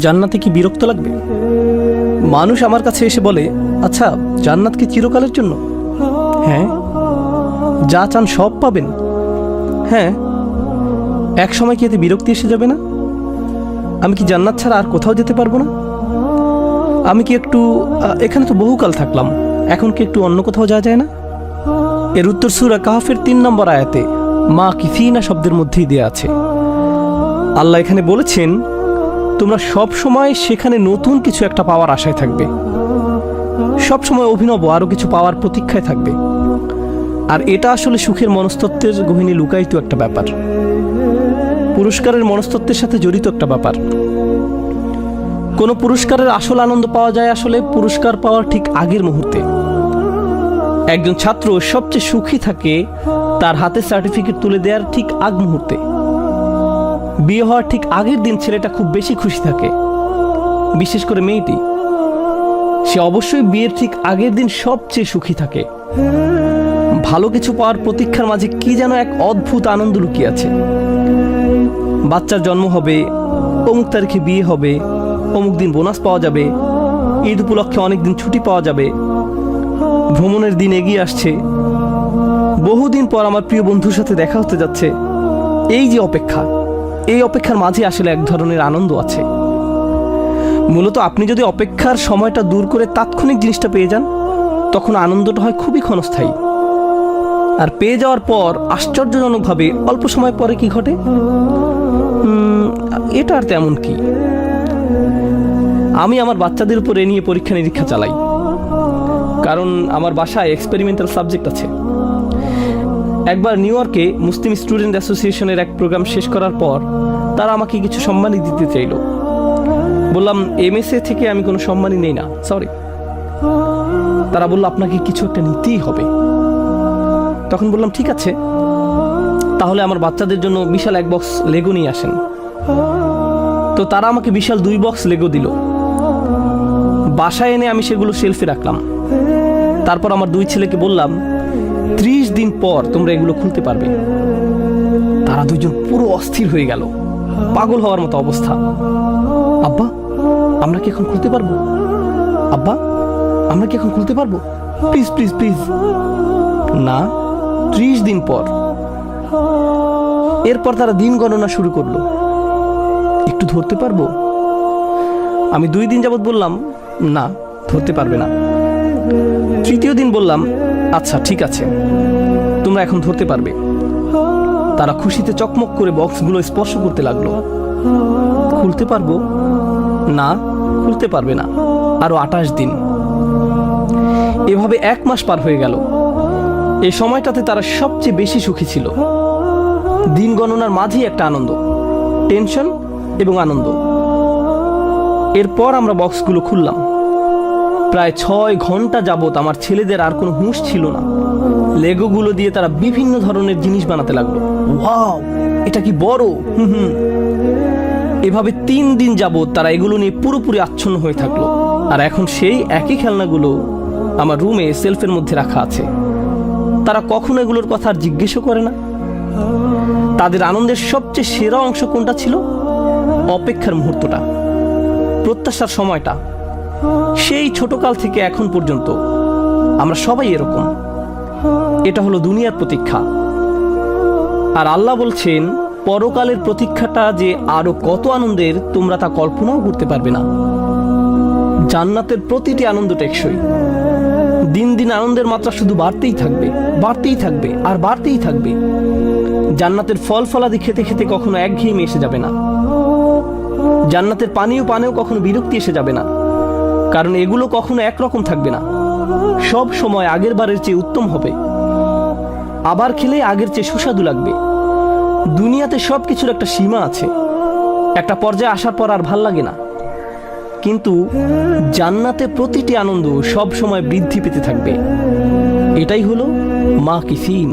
জান্নাতে কি বিরক্ত লাগবে? মানুষ আমার কাছে এসে বলে, আচ্ছা জান্নাত কি চিরকালের জন্য? হ্যাঁ। যা চান সব পাবেন? হ্যাঁ। এক সময় কি এতে বিরক্তি এসে যাবে না? আমি কি জান্নাত ছাড়া আর কোথাও যেতে পারবো না? আমি কি একটু এখানে তো বহুকাল থাকলাম, এখন কি একটু অন্য কোথাও যাওয়া যায় না? এর উত্তর সূরা কাহফের ৩ নম্বর আয়াতে মা কিফিনা শব্দের মধ্যেই দেয়া আছে। আল্লাহ এখানে বলেছেন, তোমরা সব সময় সেখানে নতুন কিছু একটা পাওয়ার আশায় থাকবে, সব সময় অভিনব আরো কিছু পাওয়ার প্রতীক্ষায় থাকবে। আর এটা আসলে সুখের মনস্তত্ত্বের গহীনে লুকায়িত একটা ব্যাপার, পুরস্কারের মনস্তত্ত্বের সাথে জড়িত একটা ব্যাপার। কোনো পুরস্কারের আসল আনন্দ পাওয়া যায় আসলে পুরস্কার পাওয়ার ঠিক আগের মুহূর্তে। একজন ছাত্র সবচেয়ে সুখী থাকে তার হাতে সার্টিফিকেট তুলে দেওয়ার ঠিক আগ মুহূর্তে। বিয়ে হওয়ার ঠিক আগের দিন ছেলেটা খুব বেশি খুশি থাকে, বিশেষ করে মেয়েটি। সে অবশ্যই বিয়ের ঠিক আগের দিন সবচেয়ে সুখী থাকে। ভালো কিছু পাওয়ার প্রতীক্ষার মাঝে কি যেন এক অদ্ভুত আনন্দ লুকিয়ে আছে। বাচ্চার জন্ম হবে, অমুক তারিখে বিয়ে হবে, অমুক দিন বোনাস পাওয়া যাবে, ঈদ উপলক্ষে অনেক দিন ছুটি পাওয়া যাবে, ভ্রমণের দিন এগিয়ে আসছে, বহুদিন পর আমার প্রিয় বন্ধুর সাথে দেখা হতে যাচ্ছে। এই যে অপেক্ষা, এই অপেক্ষার মাঝে আসলে এক ধরনের আনন্দ আছে। মূলত আপনি যদি অপেক্ষার সময়টা দূর করে তাৎক্ষণিক জিনিসটা পেয়ে যান, তখন আনন্দটা হয় খুবই ক্ষণস্থায়ী। আর পেয়ে যাওয়ার পর আশ্চর্যজনকভাবে অল্প সময় পরে কি ঘটে, এটা আর তেমন কি। আমি আমার বাচ্চাদের উপর এ নিয়ে পরীক্ষা নিরীক্ষা চালাই, কারণ আমার বাসায় এক্সপেরিমেন্টাল সাবজেক্ট আছে। একবার নিউ ইয়র্কে মুসলিম স্টুডেন্ট অ্যাসোসিয়েশনের এক প্রোগ্রাম শেষ করার পর তারা আমাকে কিছু সম্মানই দিতে চাইল। বললাম, এমএসএ থেকে আমি কোনো সম্মানই নেই না, সরি। তারা বলল, আপনাকে কিছু একটা নিতেই হবে। তখন বললাম, ঠিক আছে, তাহলে আমার বাচ্চাদের জন্য বিশাল 1 বক্স লেগো নিয়ে আসেন। তো তারা আমাকে বিশাল 2 বক্স লেগো দিল। বাসায় এনে আমি সেগুলো শেলফে রাখলাম। তারপর আমার 2 ছেলেকে বললাম, 30 দিন পর তোমরা এগুলো খুলতে পারবে। তারা 2জন পুরো অস্থির হয়ে গেল, পাগল হওয়ার মতো অবস্থা। আব্বা, আমরা কি এখন খুলতে পারবো? আব্বা, আমরা কি এখন খুলতে পারবো? Please please please. না, 30 দিন পর। এরপর তারা দিন গণনা শুরু করলো। একটু ধরতে পারবো? আমি 2 দিন যাবত বললাম, না, ধরতে পারবে না। 3য় দিন বললাম, আচ্ছা ঠিক আছে, তোমরা এখন ধরতে পারবে। তারা খুশিতে চকমক করে বক্সগুলো স্পর্শ করতে লাগলো। খুলতে পারবো? না, খুলতে পারবে না। আরো 28 দিন। এভাবে 1 মাস পার হয়ে গেল। এই সময়টাতে তারা সবচেয়ে বেশি সুখী ছিল। দিন গণনার মাঝেই একটা আনন্দ, টেনশন এবং আনন্দ। এরপর আমরা বক্সগুলো খুললাম। প্রায় 6 ঘন্টা যাবত আমার ছেলেদের আর কোনো হুঁশ ছিল না। লেগোগুলো দিয়ে তারা বিভিন্ন ধরনের জিনিস বানাতে লাগলো। ওয়াও, এটা কি বড়! এভাবে 3 দিন যাবত তারা এগুলো নিয়ে পুরোপুরি আচ্ছন্ন হয়ে থাকলো। আর এখন সেই একই খেলনাগুলো আমার রুমে সেলফের মধ্যে রাখা আছে। তারা কখনো এগুলোর কথা আর জিজ্ঞেসও করে না। তাদের আনন্দের সবচেয়ে সেরা অংশ কোনটা ছিল? অপেক্ষার মুহূর্তটা, প্রত্যাশার সময়টা। সেই ছোটকাল থেকে এখন পর্যন্ত আমরা সবাই এরকম। এটা হলো দুনিয়ার প্রতীক্ষা। আর আল্লাহ বলছেন, পরকালের প্রতীক্ষাটা যে আরো কত আনন্দের তোমরা তা কল্পনাও করতে পারবে না। জান্নাতের প্রতিটি আনন্দ টেকসই। দিন দিন আনন্দের মাত্রা শুধু বাড়তেই থাকবে, বাড়তেই থাকবে আর বাড়তেই থাকবে। জান্নাতের ফল ফলাদি খেতে খেতে কখনো একঘেয়েমি এসে যাবে না। জান্নাতের পানীয় পানেও কখনো বিরক্তি এসে যাবে না, কারণ এগুলো কখনো একরকম থাকবে না। সব সময় আগের বারের চেয়ে উত্তম হবে। আবার খেলে আগের চেয়ে সুস্বাদু লাগবে। দুনিয়াতে সবকিছুর একটা সীমা আছে, একটা পর্যায়ে আসার পর আর ভাল লাগে না। কিন্তু জান্নাতে প্রতিটি আনন্দ সব সময় বৃদ্ধি পেতে থাকবে। এটাই হলো মা কিফিন।